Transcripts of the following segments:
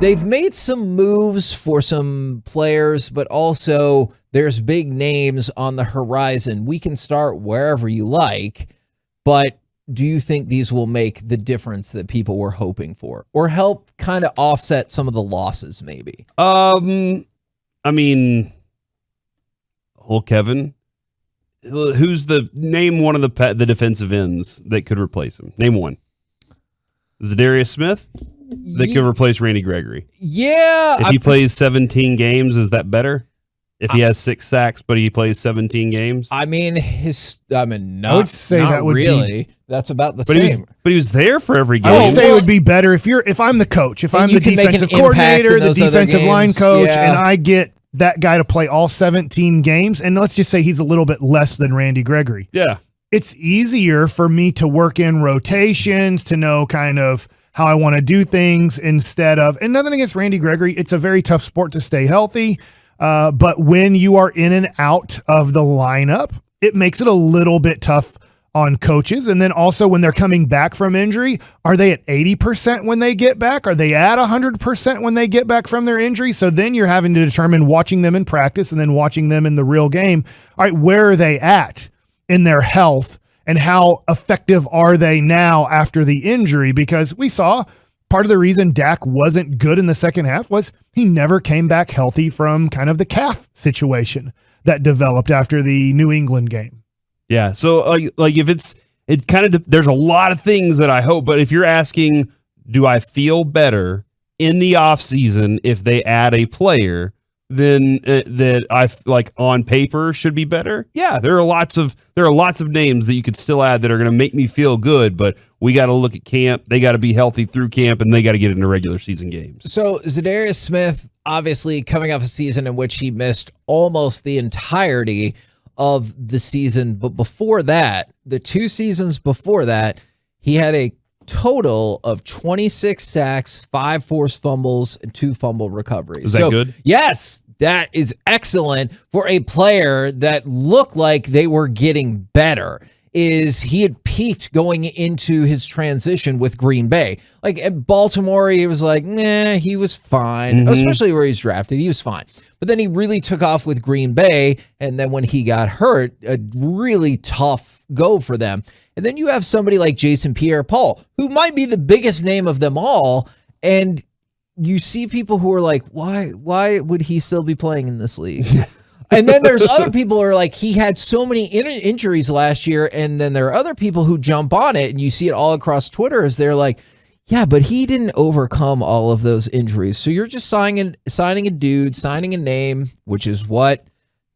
they've made some moves for some players, but also there's big names on the horizon. We can start wherever you like, but do you think these will make the difference that people were hoping for or help kind of offset some of the losses maybe? I mean, Kevin, name one of the defensive ends that could replace him? Name one. Zadarius Smith? That could replace Randy Gregory. Yeah. If he plays 17 games, is that better? If he has 6 sacks, but he plays 17 games? I mean, I would say not that would really. That's about the same. But he was there for every game. I would say it would be better if I'm the coach, if I'm the defensive coordinator, the defensive line coach, and I get that guy to play all 17 games, and let's just say he's a little bit less than Randy Gregory. Yeah. It's easier for me to work in rotations, to know kind of how I want to do things instead of, and nothing against Randy Gregory, it's a very tough sport to stay healthy. But when you are in and out of the lineup, it makes it a little bit tough on coaches. And then also when they're coming back from injury, are they at 80% when they get back? Are they at 100% when they get back from their injury? So then you're having to determine, watching them in practice and then watching them in the real game. All right, where are they at in their health and how effective are they now after the injury? Because we saw part of the reason Dak wasn't good in the second half was he never came back healthy from kind of the calf situation that developed after the New England game. Yeah. So like if it kind of, there's a lot of things that I hope, but if you're asking, do I feel better in the offseason if they add a player then that I like on paper should be better? Yeah, there are lots of names that you could still add that are going to make me feel good, but we got to look at camp. They got to be healthy through camp, and they got to get into regular season games. So Zadarius Smith, obviously coming off a season in which he missed almost the entirety of the season, but before that, the 2 seasons before that, he had a total of 26 sacks, 5 forced fumbles, and 2 fumble recoveries. Is that good? Yes, that is excellent for a player that looked like they were getting better. He had peaked going into his transition with Green Bay. Like at Baltimore, he was like, nah, he was fine, especially where he's drafted. He was fine. But then he really took off with Green Bay, and then when he got hurt, a really tough go for them. And then you have somebody like Jason Pierre-Paul, who might be the biggest name of them all, and you see people who are like, why would he still be playing in this league? And then there's other people who are like, he had so many injuries last year, and then there are other people who jump on it, and you see it all across Twitter as they're like, yeah, but he didn't overcome all of those injuries. So you're just signing a dude, signing a name, which is what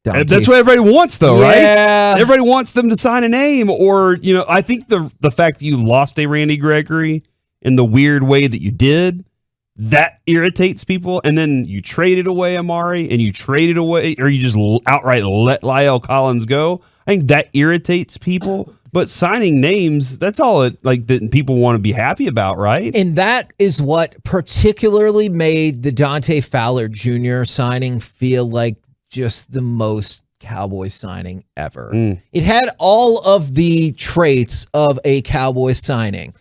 that's what everybody wants, though, yeah. Right? Everybody wants them to sign a name, or I think the fact that you lost a Randy Gregory in the weird way that you did, that irritates people. And then you traded away Amari, and you traded away, or you just outright let Lyle Collins go. I think that irritates people. But signing names, that's all that people want to be happy about, right? And that is what particularly made the Dante Fowler Jr. signing feel like just the most Cowboys signing ever. It had all of the traits of a Cowboys signing.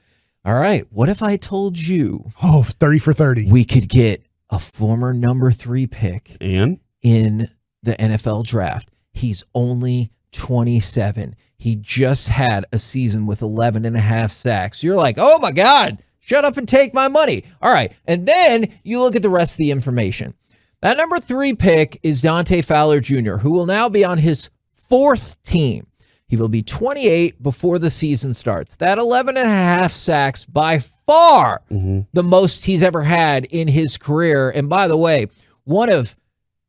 All right, what if I told you 30 for 30. We could get a former number 3 pick in the NFL draft. He's only 27. He just had a season with 11.5 sacks. You're like, oh my God, shut up and take my money. All right. And then you look at the rest of the information. That number 3 pick is Dante Fowler Jr., who will now be on his 4th team. He will be 28 before the season starts. That 11.5 sacks, by far the most he's ever had in his career. And by the way, one of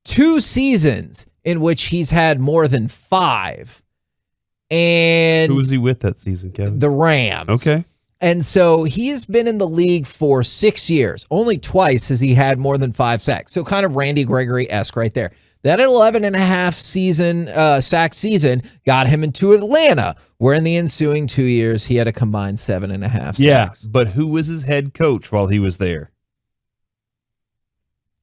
2 seasons in which he's had more than 5. And who was he with that season, Kevin? The Rams. Okay. And so he has been in the league for 6 years. Only twice has he had more than 5 sacks. So kind of Randy Gregory-esque right there. That 11.5 sack season got him into Atlanta, where in the ensuing 2 years, he had a combined 7.5 sacks. Yeah, but who was his head coach while he was there?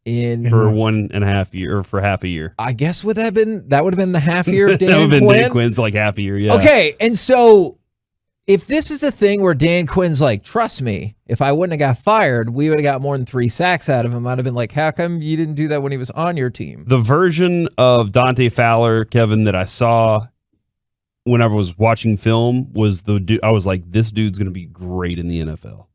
For 1.5 year, or for half a year. I guess that would have been the half year of Dan Quinn? That would have been Quinn? Dan Quinn's like half a year, yeah. Okay, and so if this is a thing where Dan Quinn's like, trust me, if I wouldn't have got fired, we would have got more than 3 sacks out of him. I'd have been like, how come you didn't do that when he was on your team? The version of Dante Fowler, Kevin, that I saw whenever I was watching film was the dude. I was like, this dude's going to be great in the NFL.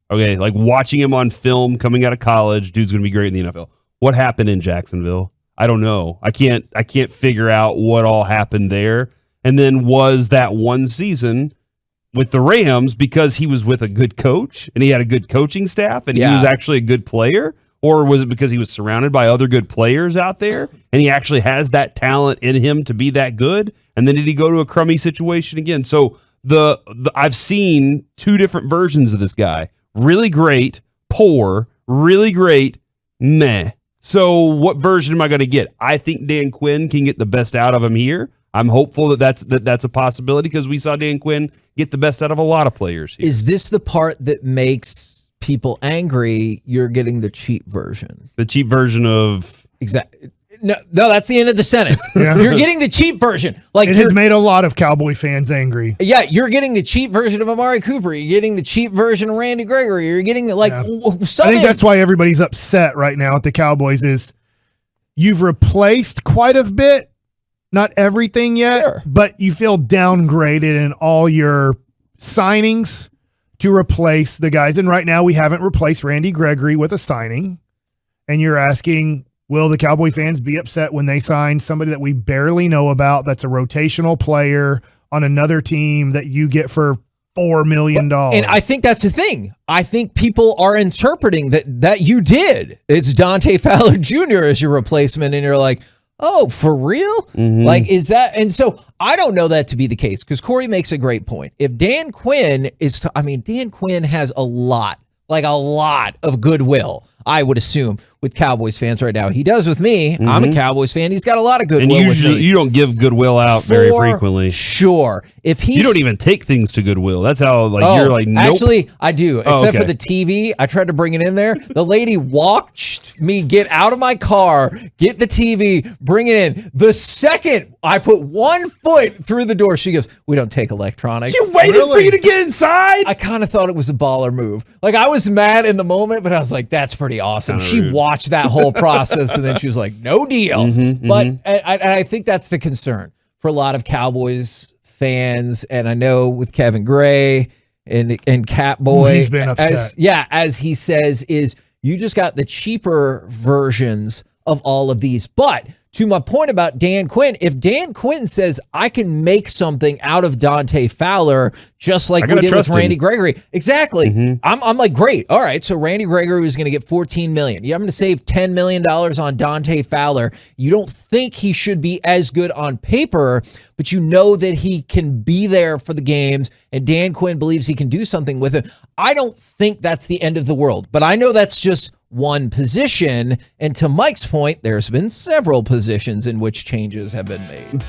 Okay, like watching him on film coming out of college, dude's going to be great in the NFL. What happened in Jacksonville? I don't know. I can't figure out what all happened there. And then was that one season with the Rams because he was with a good coach and he had a good coaching staff and he was actually a good player? Or was it because he was surrounded by other good players out there and he actually has that talent in him to be that good? And then did he go to a crummy situation again? So I've seen 2 different versions of this guy. Really great, poor, really great, meh. So what version am I going to get? I think Dan Quinn can get the best out of him here. I'm hopeful that's a possibility because we saw Dan Quinn get the best out of a lot of players here. Is this the part that makes people angry? You're getting the cheap version. The cheap version of... Exactly. No, that's the end of the sentence. Yeah. You're getting the cheap version. Like it has made a lot of Cowboy fans angry. Yeah, you're getting the cheap version of Amari Cooper. You're getting the cheap version of Randy Gregory. You're getting I think that's why everybody's upset right now at the Cowboys is you've replaced quite a bit, not everything yet, but you feel downgraded in all your signings to replace the guys. And right now we haven't replaced Randy Gregory with a signing. And you're asking, will the Cowboy fans be upset when they sign somebody that we barely know about that's a rotational player on another team that you get for $4 million? And I think that's the thing. I think people are interpreting that you did. It's Dante Fowler Jr. as your replacement, and you're like, oh, for real? Mm-hmm. Like, is that? And so I don't know that to be the case because Corey makes a great point. If Dan Quinn Dan Quinn has a lot of goodwill, I would assume, with Cowboys fans right now. He does with me. Mm-hmm. I'm a Cowboys fan. He's got a lot of goodwill and with me. You don't give goodwill out very frequently. Sure. You don't even take things to Goodwill. That's how you're like, nope. Actually, I do, except for the TV. I tried to bring it in there. The lady watched me get out of my car, get the TV, bring it in. The second I put one foot through the door, she goes, we don't take electronics. You waited for you to get inside? I kind of thought it was a baller move. Like, I was mad in the moment, but I was like, that's pretty awesome. She watched that whole process, and then she was like, no deal. Mm-hmm, but I think that's the concern for a lot of Cowboys fans, and I know with Kevin Gray and Catboy, he's been upset. As he says, is you just got the cheaper versions of all of these. But to my point about Dan Quinn, if Dan Quinn says, I can make something out of Dante Fowler, just like we did with Randy Gregory. Exactly. Mm-hmm. I'm like, great. All right. So Randy Gregory was going to get $14 million. Yeah, I'm going to save $10 million on Dante Fowler. You don't think he should be as good on paper, but you know that he can be there for the games, and Dan Quinn believes he can do something with it. I don't think that's the end of the world, but I know that's just one position. And to Mike's point, there's been several positions in which changes have been made.